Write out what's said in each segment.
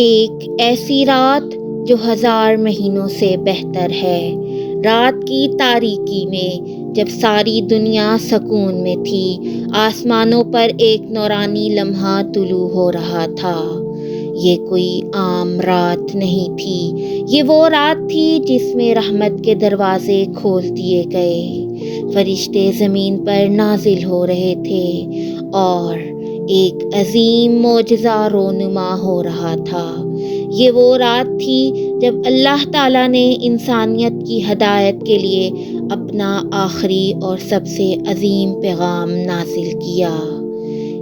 ایک ایسی رات جو 1000 مہینوں سے بہتر ہے۔ رات کی تاریکی میں جب ساری دنیا سکون میں تھی، آسمانوں پر ایک نورانی لمحہ طلوع ہو رہا تھا۔ یہ کوئی عام رات نہیں تھی، یہ وہ رات تھی جس میں رحمت کے دروازے کھول دیے گئے، فرشتے زمین پر نازل ہو رہے تھے اور ایک عظیم معجزہ رونما ہو رہا تھا۔ یہ وہ رات تھی جب اللہ تعالیٰ نے انسانیت کی ہدایت کے لیے اپنا آخری اور سب سے عظیم پیغام نازل کیا۔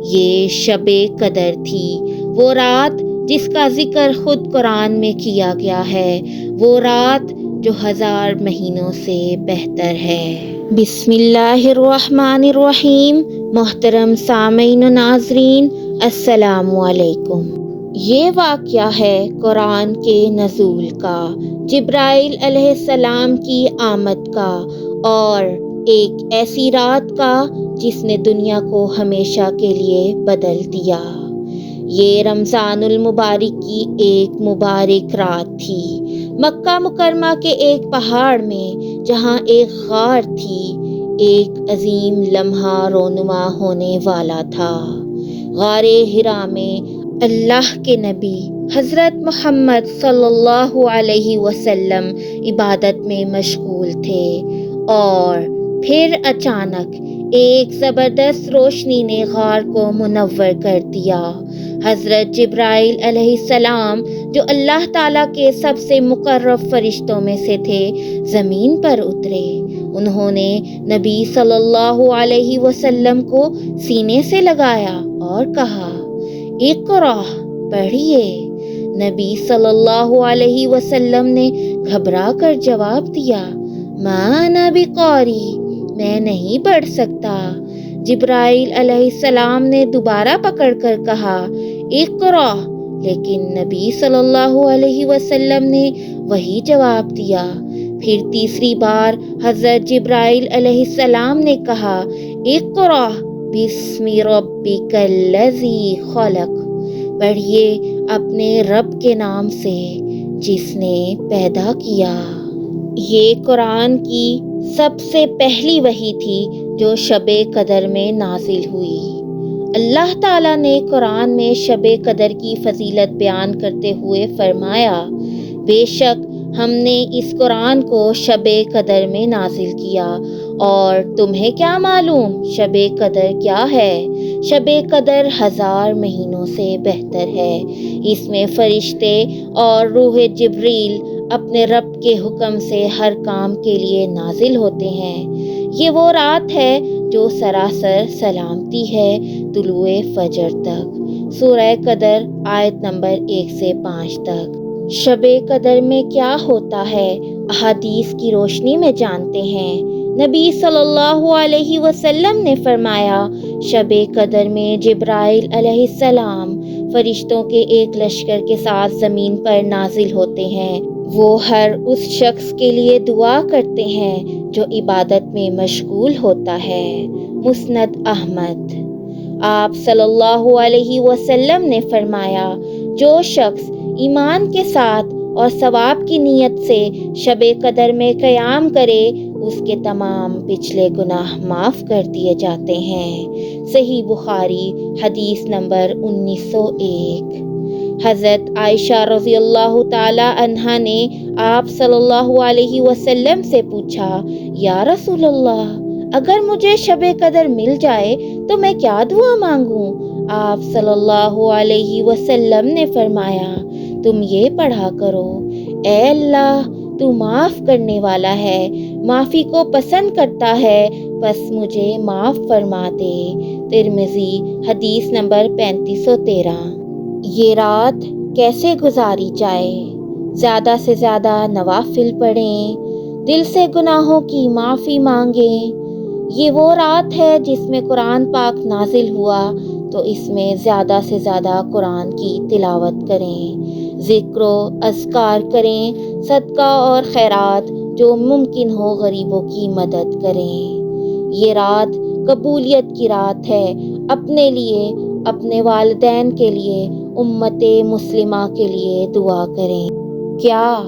یہ شب قدر تھی، وہ رات جس کا ذکر خود قرآن میں کیا گیا ہے، وہ رات جو 1000 مہینوں سے بہتر ہے۔ بسم اللہ الرحمن الرحیم۔ محترم سامعین و ناظرین، السلام علیکم۔ یہ واقعہ ہے قرآن کے نزول کا، جبرائیل علیہ السلام کی آمد کا، اور ایک ایسی رات کا جس نے دنیا کو ہمیشہ کے لیے بدل دیا۔ یہ رمضان المبارک کی ایک مبارک رات تھی، مکہ مکرمہ کے ایک پہاڑ میں جہاں ایک غار تھی، ایک عظیم لمحہ رونما ہونے والا تھا۔ غار حرا میں اللہ کے نبی حضرت محمد صلی اللہ علیہ وسلم عبادت میں مشغول تھے، اور پھر اچانک ایک زبردست روشنی نے غار کو منور کر دیا۔ حضرت جبرائیل علیہ السلام، جو اللہ تعالیٰ کے سب سے مقرب فرشتوں میں سے تھے، زمین پر اترے۔ انہوں نے نبی صلی اللہ علیہ وسلم کو سینے سے لگایا اور کہا، اقرأ، پڑھیے۔ نبی صلی اللہ علیہ وسلم نے گھبرا کر جواب دیا، ما انا بقاری، میں نہیں پڑھ سکتا۔ جبرائیل علیہ السلام نے دوبارہ پکڑ کر کہا، اقرأ، لیکن نبی صلی اللہ علیہ وسلم نے وہی جواب دیا۔ پھر تیسری بار حضرت جبرائیل علیہ السلام نے کہا، اقرأ بسم ربک الذی خلق، پڑھیے اپنے رب کے نام سے جس نے پیدا کیا۔ یہ قرآن کی سب سے پہلی وحی تھی جو شب قدر میں نازل ہوئی۔ اللہ تعالیٰ نے قرآن میں شب قدر کی فضیلت بیان کرتے ہوئے فرمایا، بے شک ہم نے اس قرآن کو شب قدر میں نازل کیا، اور تمہیں کیا معلوم شب قدر کیا ہے؟ شب قدر 1000 مہینوں سے بہتر ہے۔ اس میں فرشتے اور روح جبریل اپنے رب کے حکم سے ہر کام کے لیے نازل ہوتے ہیں۔ یہ وہ رات ہے جو سراسر سلامتی ہے طلوع فجر تک۔ سورہ قدر آیت نمبر 1 سے 5 تک۔ شب قدر میں کیا ہوتا ہے، احادیث کی روشنی میں جانتے ہیں۔ نبی صلی اللہ علیہ وسلم نے فرمایا، شب قدر میں جبرائیل علیہ السلام فرشتوں کے ایک لشکر کے ساتھ زمین پر نازل ہوتے ہیں۔ وہ ہر اس شخص کے لیے دعا کرتے ہیں جو عبادت میں مشغول ہوتا ہے۔ مسند احمد۔ آپ صلی اللہ علیہ وسلم نے فرمایا، جو شخص ایمان کے ساتھ اور ثواب کی نیت سے شب قدر میں قیام کرے، اس کے تمام پچھلے گناہ معاف کر دیے جاتے ہیں۔ صحیح بخاری، حدیث نمبر 1901۔ حضرت عائشہ رضی اللہ تعالی عنہا نے آپ صلی اللہ علیہ وسلم سے پوچھا، یا رسول اللہ، اگر مجھے شب قدر مل جائے تو میں کیا دعا مانگوں؟ آپ صلی اللہ علیہ وسلم نے فرمایا، تم یہ پڑھا کرو، اے اللہ، تو معاف کرنے والا ہے، معافی کو پسند کرتا ہے، بس مجھے معاف فرما دے۔ ترمذی، حدیث نمبر 3513۔ یہ رات کیسے گزاری جائے؟ زیادہ سے زیادہ نوافل پڑھیں، دل سے گناہوں کی معافی مانگیں۔ یہ وہ رات ہے جس میں قرآن پاک نازل ہوا، تو اس میں زیادہ سے زیادہ قرآن کی تلاوت کریں، ذکر و اذکار کریں، صدقہ اور خیرات جو ممکن ہو غریبوں کی مدد کریں۔ یہ رات قبولیت کی رات ہے، اپنے لیے، اپنے والدین کے لیے امت مسلمہ کے لیے دعا کریں۔ کیا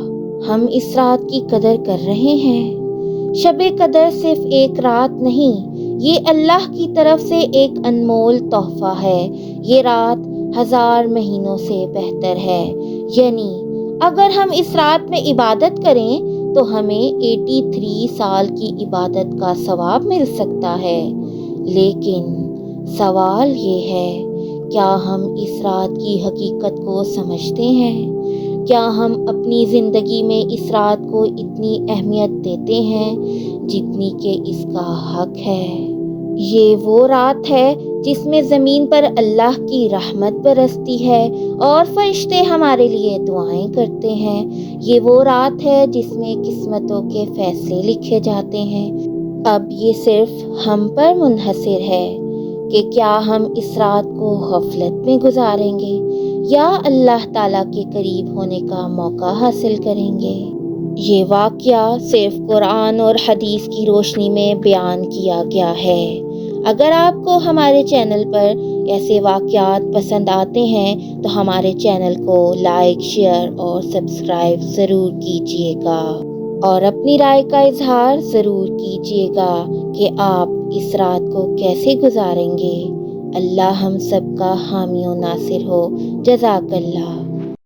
ہم اس رات کی قدر کر رہے ہیں؟ شب قدر صرف ایک رات نہیں، یہ اللہ کی طرف سے ایک انمول تحفہ ہے۔ یہ رات 1000 مہینوں سے بہتر ہے۔ یعنی اگر ہم اس رات میں عبادت کریں تو ہمیں 83 سال کی عبادت کا ثواب مل سکتا ہے۔ لیکن سوال یہ ہے، کیا ہم اس رات کی حقیقت کو سمجھتے ہیں؟ کیا ہم اپنی زندگی میں اس رات کو اتنی اہمیت دیتے ہیں جتنی کہ اس کا حق ہے؟ یہ وہ رات ہے جس میں زمین پر اللہ کی رحمت برستی ہے اور فرشتے ہمارے لیے دعائیں کرتے ہیں۔ یہ وہ رات ہے جس میں قسمتوں کے فیصلے لکھے جاتے ہیں۔ اب یہ صرف ہم پر منحصر ہے کہ کیا ہم اس رات کو غفلت میں گزاریں گے یا اللہ تعالیٰ کے قریب ہونے کا موقع حاصل کریں گے۔ یہ واقعہ صرف قرآن اور حدیث کی روشنی میں بیان کیا گیا ہے۔ اگر آپ کو ہمارے چینل پر ایسے واقعات پسند آتے ہیں تو ہمارے چینل کو لائک، شیئر اور سبسکرائب ضرور کیجیے گا، اور اپنی رائے کا اظہار ضرور کیجیے گا کہ آپ اس رات کو کیسے گزاریں گے۔ اللہ ہم سب کا حامی و ناصر ہو۔ جزاک اللہ۔